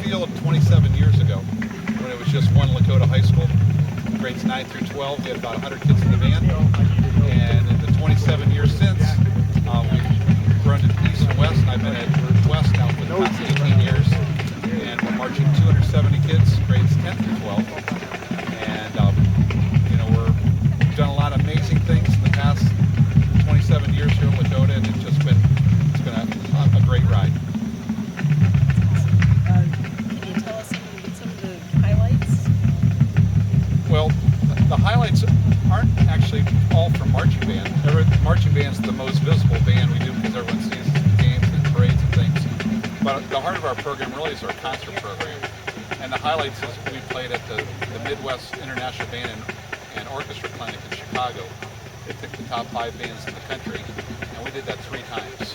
field 27 years ago when it was just one Lakota High School, grades 9 through 12. We had about 100 kids in the band. And in the 27 years since, we've grown to East and West, and I've been at West now for the past 18 years. And we're marching 270 kids, grades 10 through 12. And, we've done a lot of amazing things in the past 27 years here in Lakota, and it's been a great ride. Can you tell us some of the highlights? Well, the highlights aren't actually all from marching band. Marching band's the most visible band we do because everyone sees games and parades and things. But the heart of our program really is our concert program. And the highlights is we played at the Midwest International Band and Orchestra Clinic in Chicago. They picked the top 5 bands in the country, and we did that 3 times.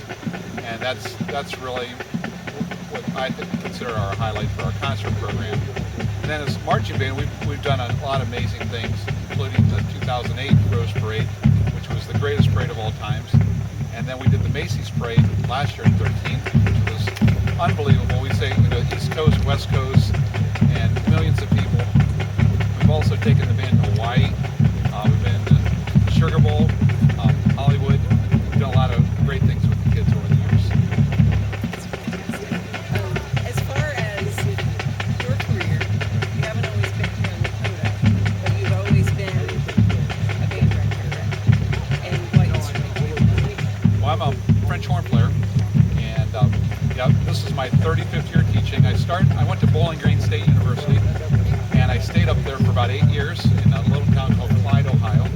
And that's really what I consider our highlight for our concert program. And then as marching band, we've done a lot of amazing things, including the 2008 Rose Parade, which was the greatest parade of all times. And then we did the Macy's Parade last year in 13, which was unbelievable. We say, East Coast, West Coast, and millions of people. We've also taken the band to Hawaii. We've been to Sugar Bowl, Hollywood. We've done a lot of great things with the kids over the years. As far as your career, you haven't always been here in Lakota, but you've always been a band director and quite instrumental. Well, I'm a French horn player, and this is my 35th year teaching. I went to Bowling Green State University, and I stayed up there for about 8 years in a little town called Clyde, Ohio.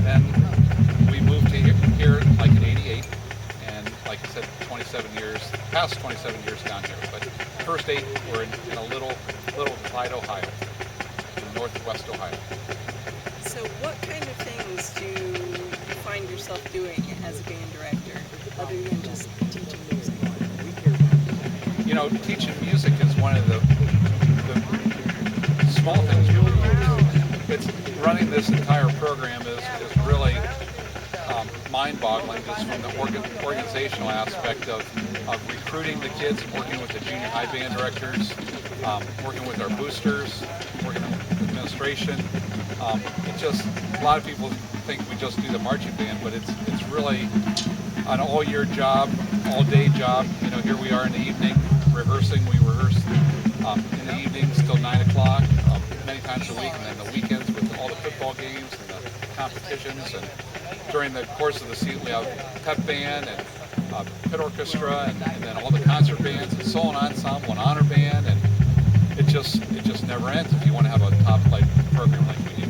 Then we moved to here like in '88, and like I said, 27 years, past 27 years down here. But the first 8 were in a little Clyde, Ohio, in northwest Ohio. So what kind of things do you find yourself doing as a band director, other than just teaching music? Teaching music is one of the small things really. It's running this entire program is really mind-boggling, just from the organizational aspect of recruiting the kids, working with the junior high band directors, working with our boosters, working with administration. It's just, a lot of people think we just do the marching band, but it's really an all-year job, all-day job. Here we are in the evening rehearsing. We rehearse in the evenings till 9 o'clock, many times a week, and then the weekends with all the football games and the competitions. And during the course of the season, we have pep band and pit orchestra, and then all the concert bands and solo ensemble and honor band, and it just never ends if you want to have a top flight program like we do.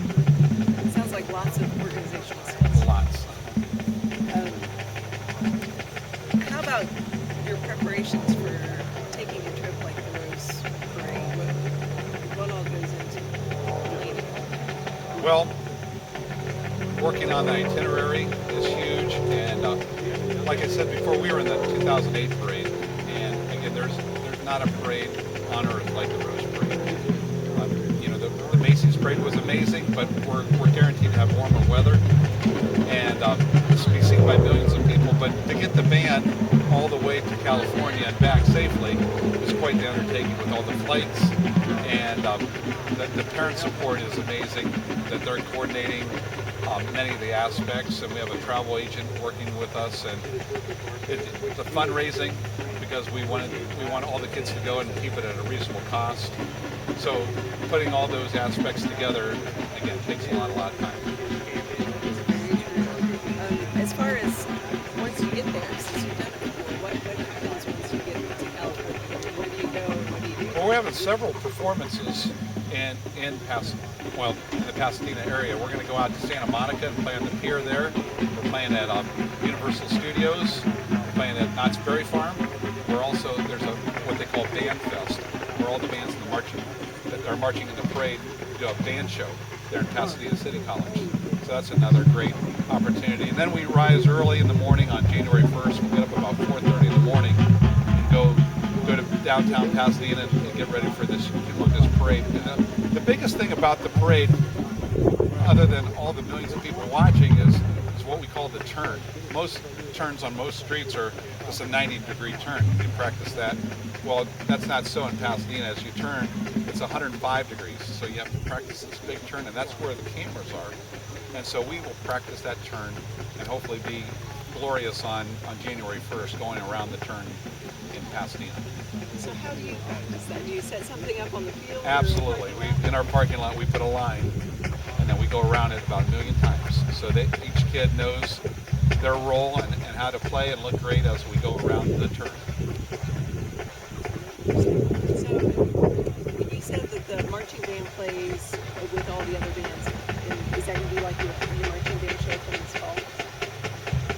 It sounds like lots of organizational skills. Lots. How about your preparations for taking a trip like the Rose Parade? What all goes into planning? Well, working on the itinerary is huge, and like I said before, we were in the 2008 parade, and again, there's not a parade on earth like the Rose Parade. The Macy's Parade was amazing, but we're guaranteed to have warmer weather, and this will be seen by millions of people. But to get the band all the way to California and back safely is quite the undertaking with all the flights, and the parent support is amazing, that they're coordinating many of the aspects, and we have a travel agent working with us, and it's a fundraising because we want all the kids to go and keep it at a reasonable cost. So putting all those aspects together, again, takes a lot of time. As far as once you get there, since you've done it before, what happens once you get to California? Where do you go? What do you do? Well, we're having several performances in the Pasadena area. We're going to go out to Santa Monica and play on the pier there. We're playing at Universal Studios. We're playing at Knott's Berry Farm. There's what they call Band Fest, where all the bands in the that are marching in the parade do a band show there in Pasadena City College. So that's another great opportunity. And then we rise early in the morning on January 1st. We'll get up about 4:30 in the morning and go to downtown Pasadena and get ready for this parade. And the biggest thing about the parade, other than all the millions of people watching, is what we call the turn. Most turns on most streets are just a 90-degree turn. You practice that. Well, that's not so in Pasadena. As you turn, it's 105 degrees. So you have to practice this big turn, and that's where the cameras are. And so we will practice that turn and hopefully be glorious on January 1st going around the turn in Pasadena. So how do you practice that? Do you set something up on the field? Absolutely. In our parking lot, we put a line, and then we go around it about 1 million times. So that each kid knows their role and how to play and look great as we go around the turn. So you said that the marching band plays with all the other bands. Is that going to be like your marching band show from this fall?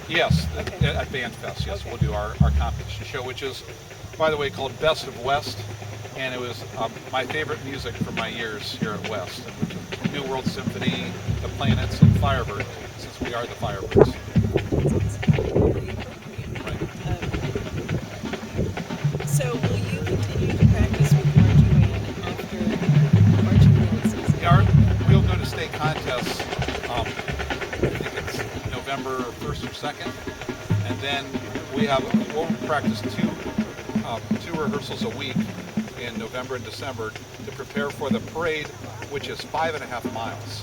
Yes, Okay. at Band Fest, yes. Okay. We'll do our competition show, which is, by the way, called Best of West. And it was my favorite music from my years here at West. New World Symphony, The Planets, and Firebird, since we are the Firebirds. Right. So will you continue to practice with the marching band after marching band season? Yeah, we'll go to state contests, I think it's November 1st or 2nd. And then we'll practice two rehearsals a week in November and December to prepare for the parade, which is 5.5 miles,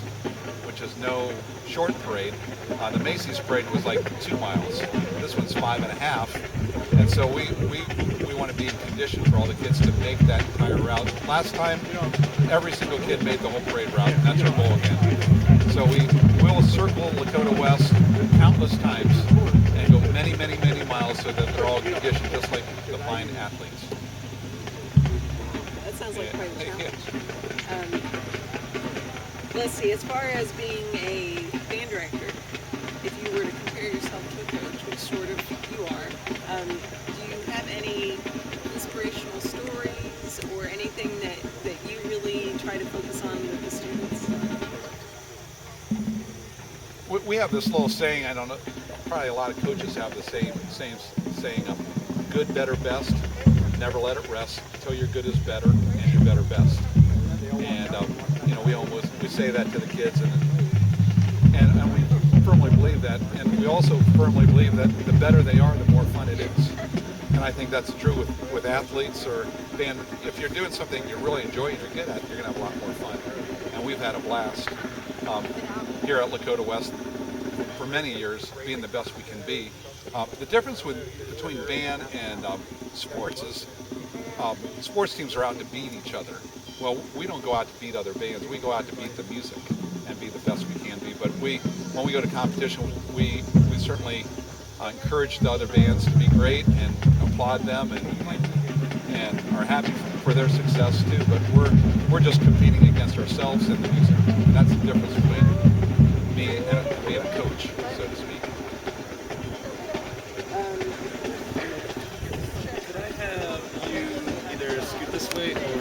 which is no short parade. The Macy's parade was like 2 miles. This one's 5.5. And so we want to be in condition for all the kids to make that entire route. Last time, every single kid made the whole parade route, and that's our goal again. So we'll circle Lakota West countless times and go many, many, many miles so that they're all conditioned just like the fine athletes. That sounds like quite a challenge. Yeah. Let's see, as far as being a band director, if you were to compare yourself to a coach, which sort of you are, do you have any inspirational stories or anything that you really try to focus on with the students? We have this little saying, I don't know, probably a lot of coaches have the same saying, good, better, best. Never let it rest until your good is better and your better best. And we say that to the kids, and we firmly believe that. And we also firmly believe that the better they are, the more fun it is. And I think that's true with athletes or band. If you're doing something you really enjoy and you're good at, you're gonna have a lot more fun. And we've had a blast here at Lakota West for many years, being the best we can be. The difference between band and sports is sports teams are out to beat each other. Well, we don't go out to beat other bands. We go out to beat the music and be the best we can be. But when we go to competition, we certainly encourage the other bands to be great and applaud them and are happy for their success too. But we're just competing against ourselves and the music. And that's the difference between me and being a coach, so to speak. Could I have you either scoot this way or